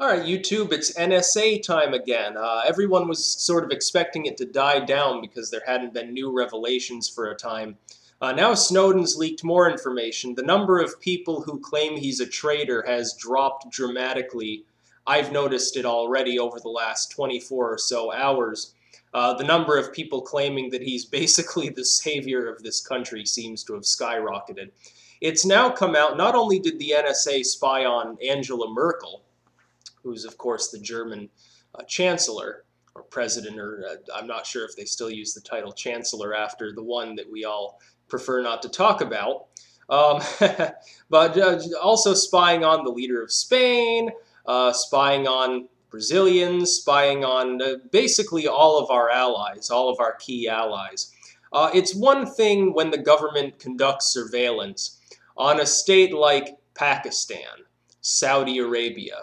All right, YouTube, it's NSA time again. Everyone was sort of expecting it to die down because there hadn't been new revelations for a time. Now Snowden's leaked more information. The number of people who claim he's a traitor has dropped dramatically. I've noticed it already over the last 24 or so hours. The number of people claiming that he's basically the savior of this country seems to have skyrocketed. It's now come out, not only did the NSA spy on Angela Merkel, who's, of course, the German chancellor or president, or I'm not sure if they still use the title chancellor after the one that we all prefer not to talk about. But also spying on the leader of Spain, spying on Brazilians, spying on basically all of our allies, all of our key allies. It's one thing when the government conducts surveillance on a state like Pakistan, Saudi Arabia,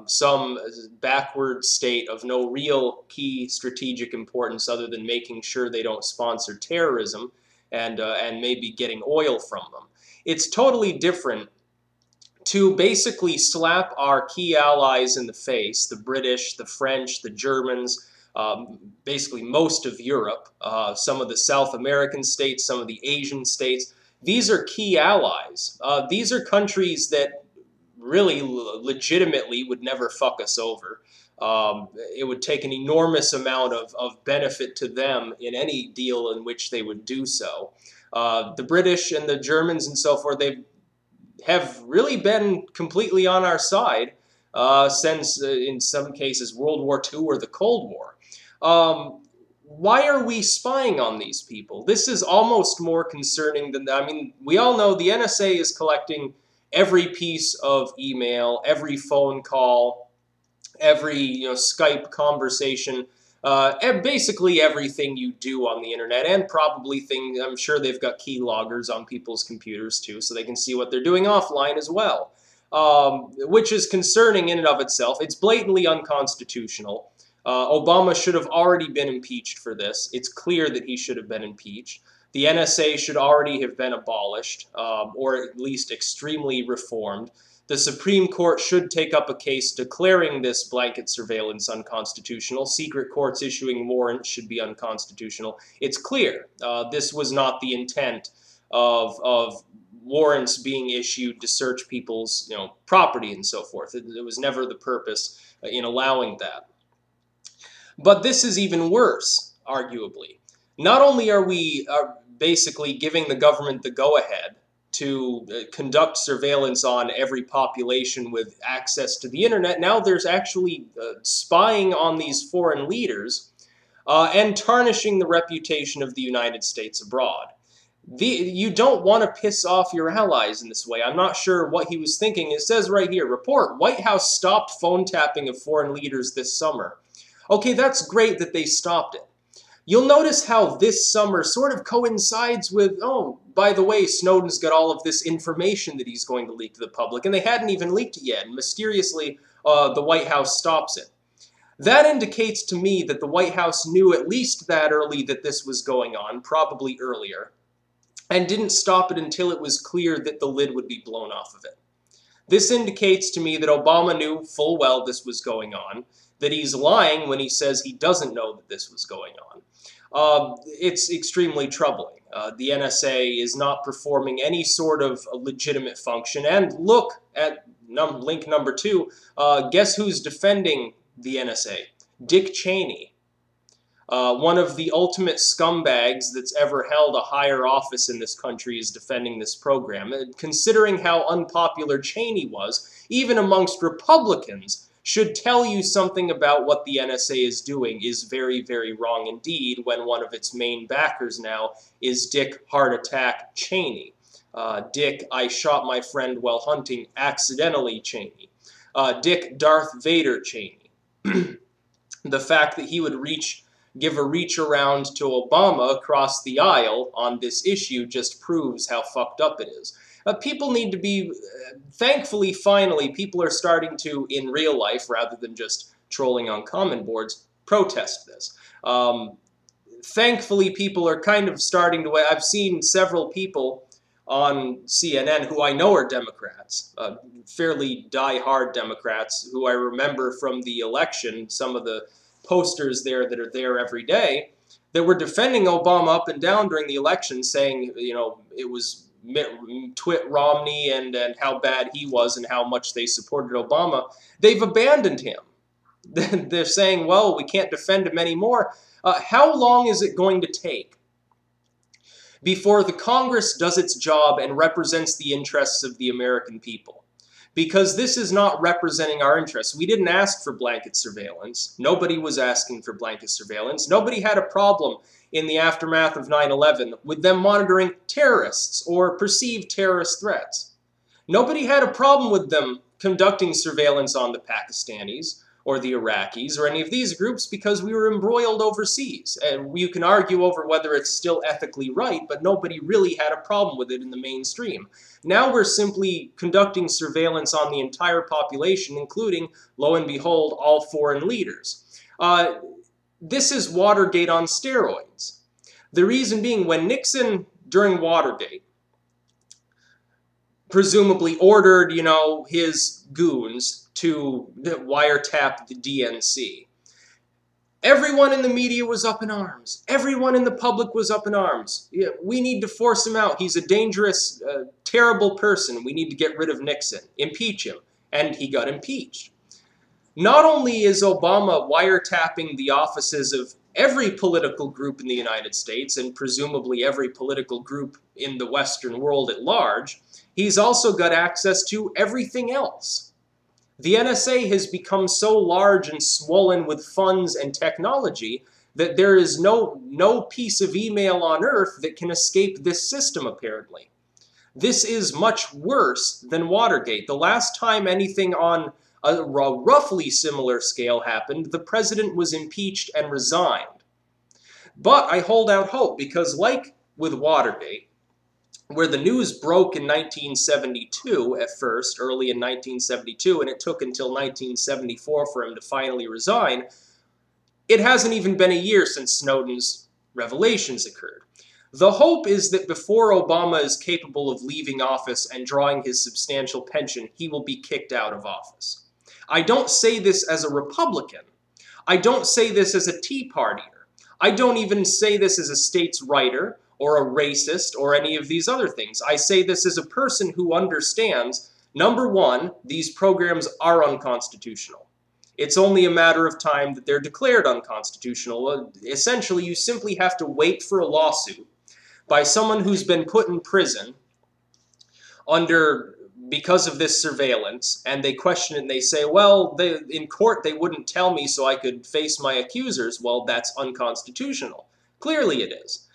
some backward state of no real key strategic importance other than making sure they don't sponsor terrorism and maybe getting oil from them. It's totally different to basically slap our key allies in the face, the British, the French, the Germans, basically most of Europe, some of the South American states, some of the Asian states. These are key allies. These are countries that really legitimately would never fuck us over. It would take an enormous amount of benefit to them in any deal in which they would do so. The British and the Germans and so forth, they have really been completely on our side since, in some cases, World War II or the Cold War. Why are we spying on these people? This is almost more concerning than, I mean, we all know the NSA is collecting every piece of email, every phone call, every Skype conversation, and basically everything you do on the internet, and probably things, I'm sure they've got key loggers on people's computers too, so they can see what they're doing offline as well, which is concerning in and of itself. It's blatantly unconstitutional. Obama should have already been impeached for this. It's clear that he should have been impeached. The NSA should already have been abolished, or at least extremely reformed. The Supreme Court should take up a case declaring this blanket surveillance unconstitutional. Secret courts issuing warrants should be unconstitutional. It's clear this was not the intent of warrants being issued to search people's property and so forth. It was never the purpose in allowing that. But this is even worse, arguably. Not only are we basically giving the government the go-ahead to conduct surveillance on every population with access to the internet, now there's actually spying on these foreign leaders and tarnishing the reputation of the United States abroad. You don't want to piss off your allies in this way. I'm not sure what he was thinking. It says right here, report, White House stopped phone tapping of foreign leaders this summer. Okay, that's great that they stopped it. You'll notice how this summer sort of coincides with, oh, by the way, Snowden's got all of this information that he's going to leak to the public, and they hadn't even leaked it yet, and mysteriously the White House stops it. That indicates to me that the White House knew at least that early that this was going on, probably earlier, and didn't stop it until it was clear that the lid would be blown off of it. This indicates to me that Obama knew full well this was going on, that he's lying when he says he doesn't know that this was going on. It's extremely troubling. The NSA is not performing any sort of legitimate function. And look at link number 2. Guess who's defending the NSA? Dick Cheney. One of the ultimate scumbags that's ever held a higher office in this country is defending this program. Considering how unpopular Cheney was, even amongst Republicans, should tell you something about what the NSA is doing is very, very wrong indeed when one of its main backers now is Dick Heart Attack Cheney. Dick, I shot my friend while hunting accidentally Cheney. Dick Darth Vader Cheney. The fact that he would give a reach around to Obama across the aisle on this issue just proves how fucked up it is. People need to be, thankfully, finally, people are starting to, in real life, rather than just trolling on comment boards, protest this. Thankfully, people are kind of starting to, I've seen several people on CNN, who I know are Democrats, fairly die-hard Democrats, who I remember from the election, some of the posters there that are there every day, that were defending Obama up and down during the election, saying, you know, it was Twit Romney and how bad he was and how much they supported Obama. They've abandoned him. They're saying, well, we can't defend him anymore. How long is it going to take before the Congress does its job and represents the interests of the American people? Because this is not representing our interests. We didn't ask for blanket surveillance. Nobody was asking for blanket surveillance. Nobody had a problem in the aftermath of 9/11 with them monitoring terrorists or perceived terrorist threats. Nobody had a problem with them conducting surveillance on the Pakistanis or the Iraqis or any of these groups because we were embroiled overseas. And you can argue over whether it's still ethically right, but nobody really had a problem with it in the mainstream. Now we're simply conducting surveillance on the entire population, including, lo and behold, all foreign leaders. This is Watergate on steroids. The reason being, when Nixon, during Watergate, presumably ordered, you know, his goons to wiretap the DNC, everyone in the media was up in arms. Everyone in the public was up in arms. Yeah, we need to force him out. He's a dangerous, terrible person. We need to get rid of Nixon. Impeach him. And he got impeached. Not only is Obama wiretapping the offices of every political group in the United States, and presumably every political group in the Western world at large, he's also got access to everything else. The NSA has become so large and swollen with funds and technology that there is no piece of email on earth that can escape this system, apparently. This is much worse than Watergate. The last time anything on a roughly similar scale happened, the president was impeached and resigned. But I hold out hope because, like with Watergate, where the news broke in 1972 at first, early in 1972, and it took until 1974 for him to finally resign, it hasn't even been a year since Snowden's revelations occurred. The hope is that before Obama is capable of leaving office and drawing his substantial pension, he will be kicked out of office. I don't say this as a Republican. I don't say this as a Tea Partier. I don't even say this as a states' writer or a racist or any of these other things. I say this as a person who understands, number one, these programs are unconstitutional. It's only a matter of time that they're declared unconstitutional. Essentially, you simply have to wait for a lawsuit by someone who's been put in prison because of this surveillance, and they question it and they say, well, in court they wouldn't tell me so I could face my accusers. Well, that's unconstitutional. Clearly it is.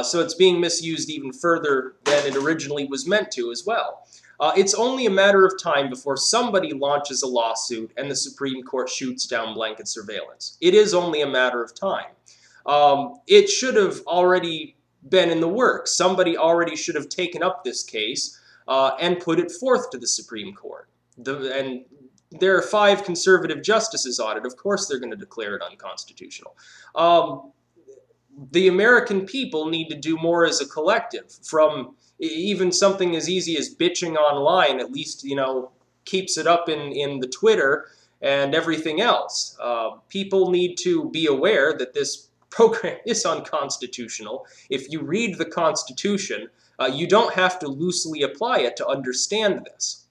So it's being misused even further than it originally was meant to as well. It's only a matter of time before somebody launches a lawsuit and the Supreme Court shoots down blanket surveillance. It is only a matter of time. It should have already been in the works. Somebody already should have taken up this case and put it forth to the Supreme Court. And there are 5 conservative justices on it. Of course they're going to declare it unconstitutional. The American people need to do more as a collective. From even something as easy as bitching online, at least, you know, keeps it up in the Twitter and everything else. People need to be aware that this program is unconstitutional. If you read the Constitution, you don't have to loosely apply it to understand this.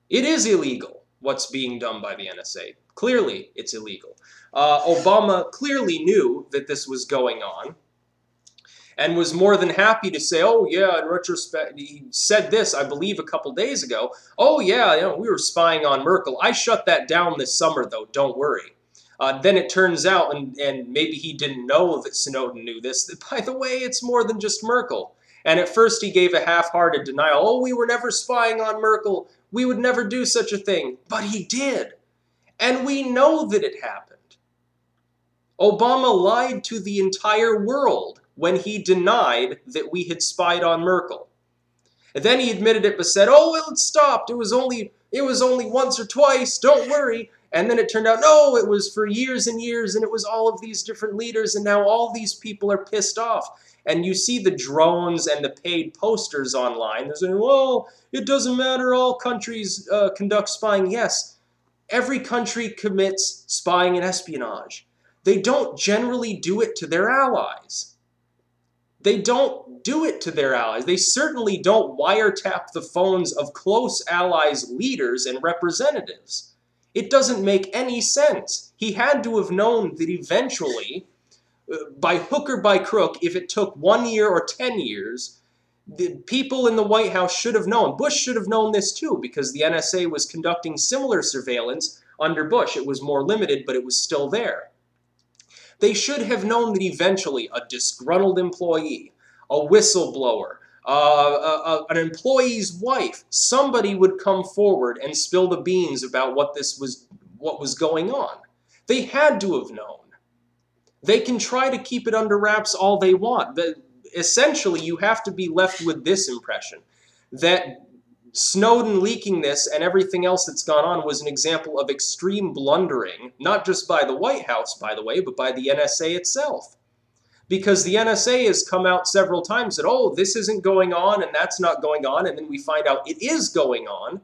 It is illegal, what's being done by the NSA. Clearly, it's illegal. Obama clearly knew that this was going on and was more than happy to say, oh yeah, in retrospect, he said this, I believe, a couple days ago. Oh yeah, you know, we were spying on Merkel. I shut that down this summer, though, don't worry. Then it turns out, and maybe he didn't know that Snowden knew this, that, by the way, it's more than just Merkel. And at first he gave a half-hearted denial. Oh, we were never spying on Merkel. We would never do such a thing. But he did. And we know that it happened. Obama lied to the entire world when he denied that we had spied on Merkel. And then he admitted it, but said, oh, well, it stopped. It it was only once or twice, don't worry. And then it turned out, no, it was for years and years, and it was all of these different leaders, and now all these people are pissed off. And you see the drones and the paid posters online. They're saying, well, it doesn't matter, all countries conduct spying. Yes, every country commits spying and espionage. They don't generally do it to their allies. They don't do it to their allies. They certainly don't wiretap the phones of close allies' leaders and representatives. It doesn't make any sense. He had to have known that eventually, by hook or by crook, if it took 1 year or 10 years, the people in the White House should have known. Bush should have known this too, because the NSA was conducting similar surveillance under Bush. It was more limited, but it was still there. They should have known that eventually a disgruntled employee, a whistleblower, an employee's wife, somebody would come forward and spill the beans about what was going on. They had to have known. They can try to keep it under wraps all they want. Essentially, you have to be left with this impression, that Snowden leaking this and everything else that's gone on was an example of extreme blundering, not just by the White House, by the way, but by the NSA itself. Because the NSA has come out several times that, oh, this isn't going on and that's not going on, and then we find out it is going on.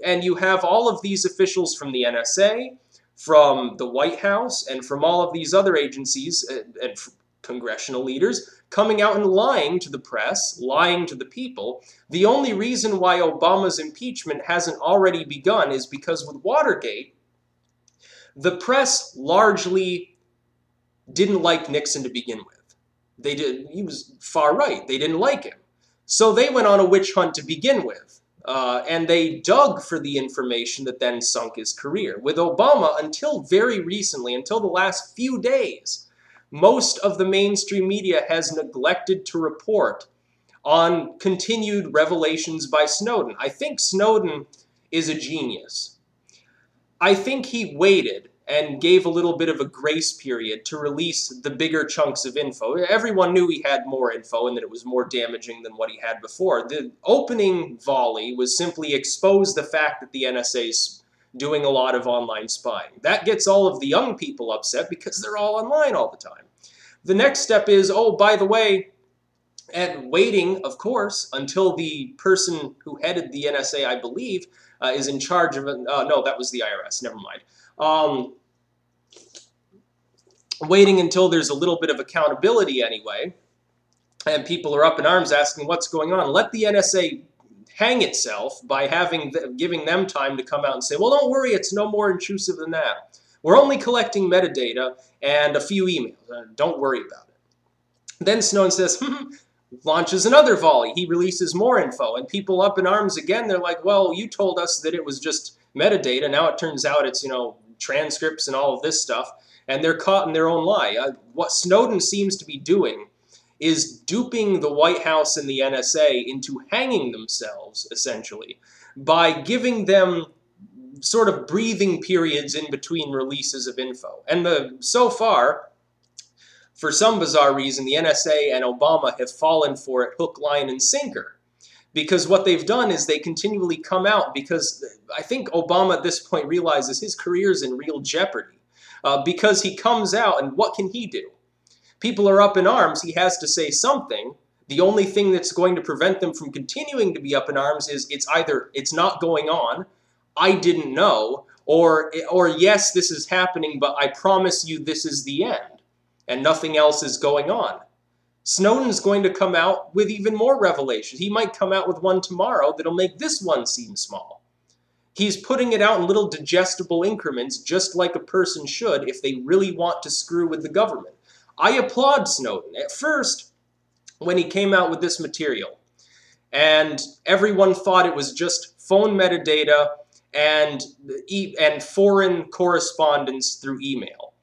And you have all of these officials from the NSA, from the White House, and from all of these other agencies and congressional leaders coming out and lying to the press, lying to the people. The only reason why Obama's impeachment hasn't already begun is because with Watergate, the press largely didn't like Nixon to begin with. He was far right. They didn't like him. So they went on a witch hunt to begin with. And they dug for the information that then sunk his career. With Obama, until very recently, until the last few days, most of the mainstream media has neglected to report on continued revelations by Snowden. I think Snowden is a genius. I think he waited and gave a little bit of a grace period to release the bigger chunks of info. Everyone knew he had more info and that it was more damaging than what he had before. The opening volley was simply expose the fact that the NSA's doing a lot of online spying. That gets all of the young people upset because they're all online all the time. The next step is, oh, by the way, and waiting, of course, until the person who headed the NSA, I believe, is in charge of it. No, that was the IRS. Never mind. Waiting until there's a little bit of accountability anyway, and people are up in arms asking what's going on. Let the NSA hang itself by giving them time to come out and say, well, don't worry, it's no more intrusive than that. We're only collecting metadata and a few emails. Don't worry about it. Then Snowden says, launches another volley. He releases more info, and people up in arms again. They're like, well, you told us that it was just metadata. Now it turns out it's, transcripts and all of this stuff, and they're caught in their own lie. What Snowden seems to be doing is duping the White House and the NSA into hanging themselves, essentially, by giving them sort of breathing periods in between releases of info. And so far, for some bizarre reason, the NSA and Obama have fallen for it hook, line, and sinker. Because what they've done is they continually come out, because I think Obama at this point realizes his career's in real jeopardy. Because he comes out, and what can he do? People are up in arms, he has to say something. The only thing that's going to prevent them from continuing to be up in arms is it's either it's not going on, I didn't know, or yes, this is happening, but I promise you this is the end, and nothing else is going on. Snowden's going to come out with even more revelations. He might come out with one tomorrow that'll make this one seem small. He's putting it out in little digestible increments, just like a person should if they really want to screw with the government. I applaud Snowden. At first, when he came out with this material, and everyone thought it was just phone metadata and foreign correspondence through email.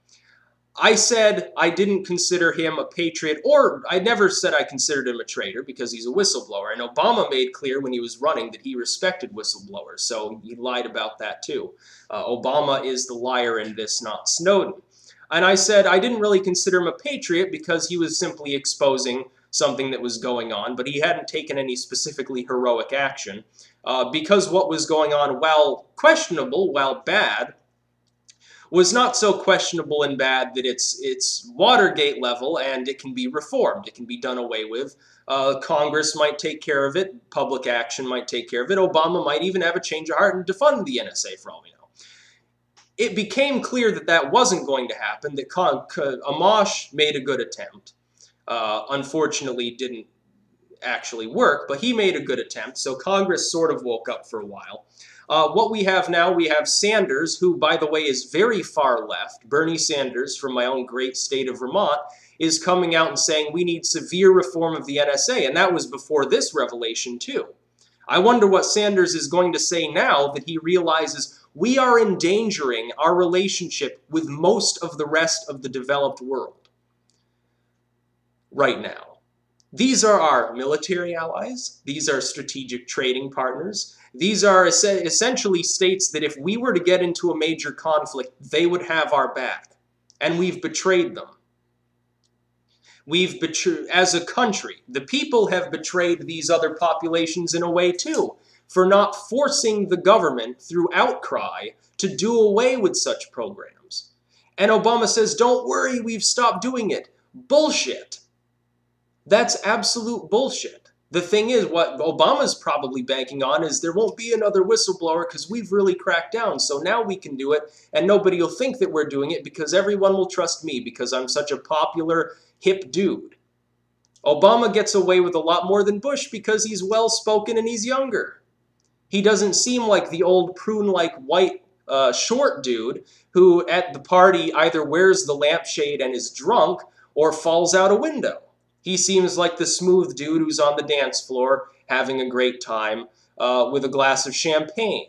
I said I didn't consider him a patriot, or I never said I considered him a traitor because he's a whistleblower. And Obama made clear when he was running that he respected whistleblowers, so he lied about that too. Obama is the liar in this, not Snowden. And I said I didn't really consider him a patriot because he was simply exposing something that was going on, but he hadn't taken any specifically heroic action. because what was going on, while questionable, while bad, was not so questionable and bad that it's Watergate level, and it can be reformed. It can be done away with. Congress might take care of it. Public action might take care of it. Obama might even have a change of heart and defund the NSA for all we know. It became clear that that wasn't going to happen, that Amash made a good attempt. Unfortunately, didn't actually work, but he made a good attempt, so Congress sort of woke up for a while. What we have now, we have Sanders, who, by the way, is very far left. Bernie Sanders, from my own great state of Vermont, is coming out and saying we need severe reform of the NSA, and that was before this revelation, too. I wonder what Sanders is going to say now that he realizes we are endangering our relationship with most of the rest of the developed world right now. These are our military allies. These are strategic trading partners. These are essentially states that if we were to get into a major conflict, they would have our back. And we've betrayed them. We've betrayed, as a country, the people have betrayed these other populations in a way too, for not forcing the government through outcry to do away with such programs. And Obama says, don't worry, we've stopped doing it. Bullshit. That's absolute bullshit. The thing is, what Obama's probably banking on is there won't be another whistleblower because we've really cracked down, so now we can do it, and nobody will think that we're doing it because everyone will trust me because I'm such a popular, hip dude. Obama gets away with a lot more than Bush because he's well-spoken and he's younger. He doesn't seem like the old prune-like white short dude who at the party either wears the lampshade and is drunk or falls out a window. He seems like the smooth dude who's on the dance floor having a great time with a glass of champagne.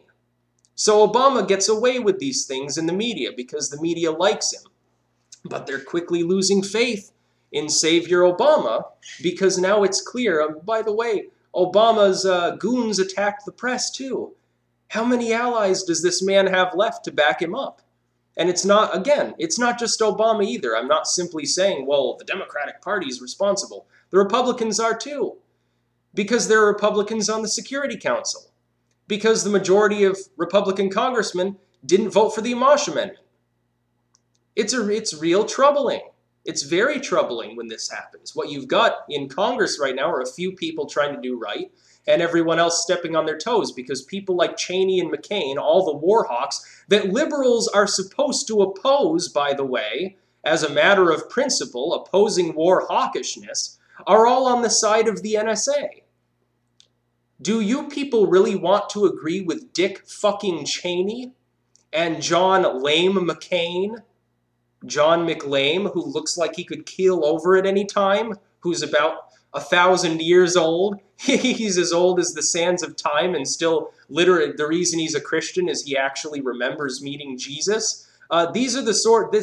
So Obama gets away with these things in the media because the media likes him. But they're quickly losing faith in Savior Obama because now it's clear, by the way, Obama's goons attacked the press too. How many allies does this man have left to back him up? And it's not, again, it's not just Obama either. I'm not simply saying, well, the Democratic Party is responsible. The Republicans are too. Because there are Republicans on the Security Council. Because the majority of Republican congressmen didn't vote for the Amash Amendment. It's real troubling. It's very troubling when this happens. What you've got in Congress right now are a few people trying to do right, and everyone else stepping on their toes because people like Cheney and McCain, all the war hawks, that liberals are supposed to oppose, by the way, as a matter of principle, opposing war hawkishness, are all on the side of the NSA. Do you people really want to agree with Dick fucking Cheney and John Lame McCain? John McLame, who looks like he could keel over at any time, who's about 1,000 years old. He's as old as the sands of time and still literally the reason he's a Christian is he actually remembers meeting Jesus. These are the sort,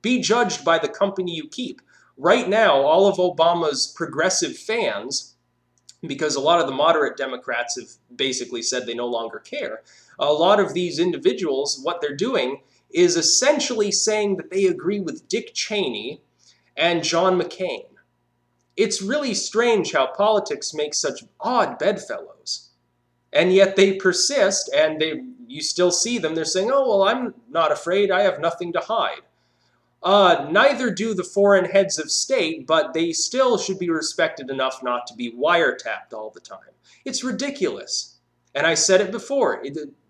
be judged by the company you keep. Right now, all of Obama's progressive fans, because a lot of the moderate Democrats have basically said they no longer care, a lot of these individuals, what they're doing is essentially saying that they agree with Dick Cheney and John McCain. It's really strange how politics makes such odd bedfellows. And yet they persist, and you still see them. They're saying, oh, well, I'm not afraid. I have nothing to hide. Neither do the foreign heads of state, but they still should be respected enough not to be wiretapped all the time. It's ridiculous. And I said it before.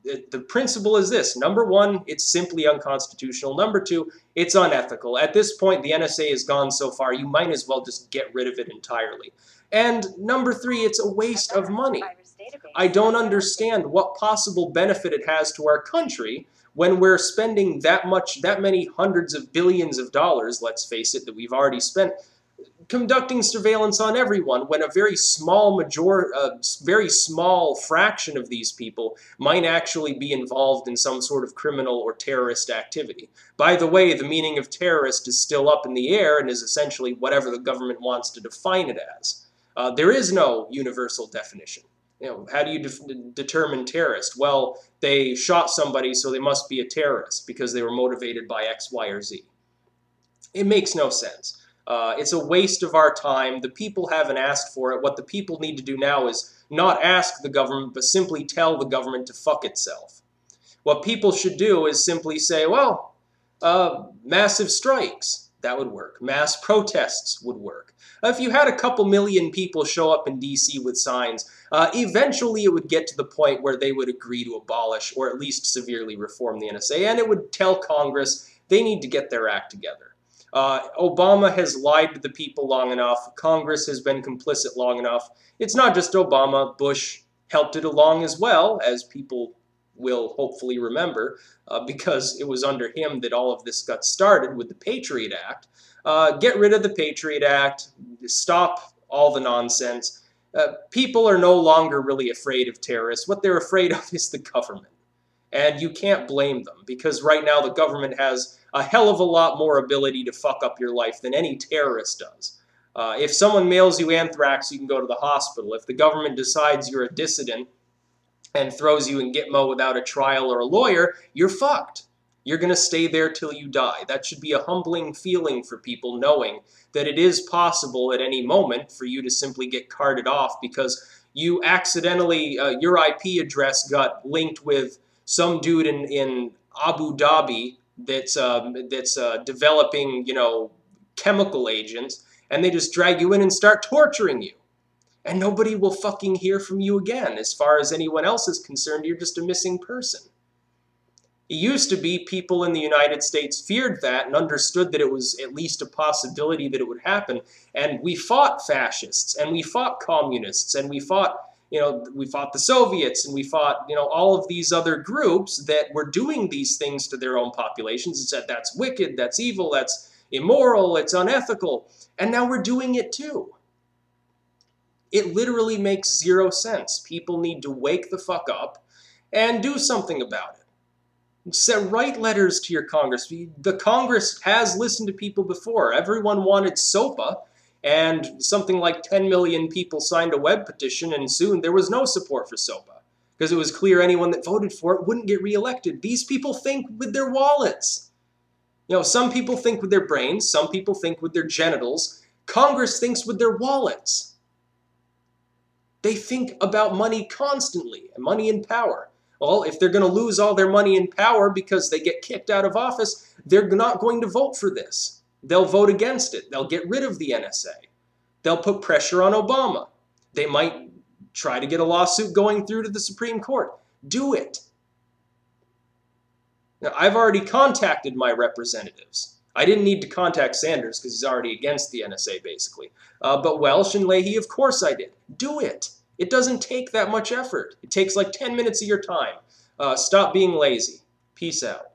The principle is this. Number one, it's simply unconstitutional. Number two, it's unethical. At this point, the NSA has gone so far, you might as well just get rid of it entirely. And number three, it's a waste of money. I don't understand what possible benefit it has to our country when we're spending that many hundreds of billions of dollars, let's face it, that we've already spent, conducting surveillance on everyone when a very small fraction of these people might actually be involved in some sort of criminal or terrorist activity. By the way, the meaning of terrorist is still up in the air and is essentially whatever the government wants to define it as. There is no universal definition. You know, how do you determine terrorist? Well, they shot somebody, so they must be a terrorist because they were motivated by X, Y, or Z. It makes no sense. It's a waste of our time. The people haven't asked for it. What the people need to do now is not ask the government, but simply tell the government to fuck itself. What people should do is simply say, well, massive strikes, that would work. Mass protests would work. If you had a couple million people show up in DC with signs, eventually it would get to the point where they would agree to abolish or at least severely reform the NSA, and it would tell Congress they need to get their act together. Obama has lied to the people long enough. Congress has been complicit long enough. It's not just Obama. Bush helped it along as well, as people will hopefully remember, because it was under him that all of this got started with the Patriot Act. Get rid of the Patriot Act. Stop all the nonsense. People are no longer really afraid of terrorists. What they're afraid of is the government. And you can't blame them, because right now the government has a hell of a lot more ability to fuck up your life than any terrorist does. If someone mails you anthrax, you can go to the hospital. If the government decides you're a dissident and throws you in Gitmo without a trial or a lawyer, you're fucked. You're going to stay there till you die. That should be a humbling feeling for people, knowing that it is possible at any moment for you to simply get carted off because you accidentally, your IP address got linked with some dude in Abu Dhabi that's developing, chemical agents, and they just drag you in and start torturing you. And nobody will fucking hear from you again. As far as anyone else is concerned, you're just a missing person. It used to be people in the United States feared that and understood that it was at least a possibility that it would happen. And we fought fascists, and we fought communists, and we fought the Soviets, and we fought, all of these other groups that were doing these things to their own populations and said, that's wicked, that's evil, that's immoral, it's unethical. And now we're doing it too. It literally makes zero sense. People need to wake the fuck up and do something about it. Write letters to your Congress. The Congress has listened to people before. Everyone wanted SOPA, and something like 10 million people signed a web petition, and soon there was no support for SOPA because it was clear anyone that voted for it wouldn't get reelected. These people think with their wallets. Some people think with their brains, some people think with their genitals. Congress thinks with their wallets. They think about money constantly, and money and power. Well, if they're going to lose all their money and power because they get kicked out of office, they're not going to vote for this. They'll vote against it. They'll get rid of the NSA. They'll put pressure on Obama. They might try to get a lawsuit going through to the Supreme Court. Do it. Now, I've already contacted my representatives. I didn't need to contact Sanders because he's already against the NSA, basically. But Welsh and Leahy, of course I did. Do it. It doesn't take that much effort. It takes like 10 minutes of your time. Stop being lazy. Peace out.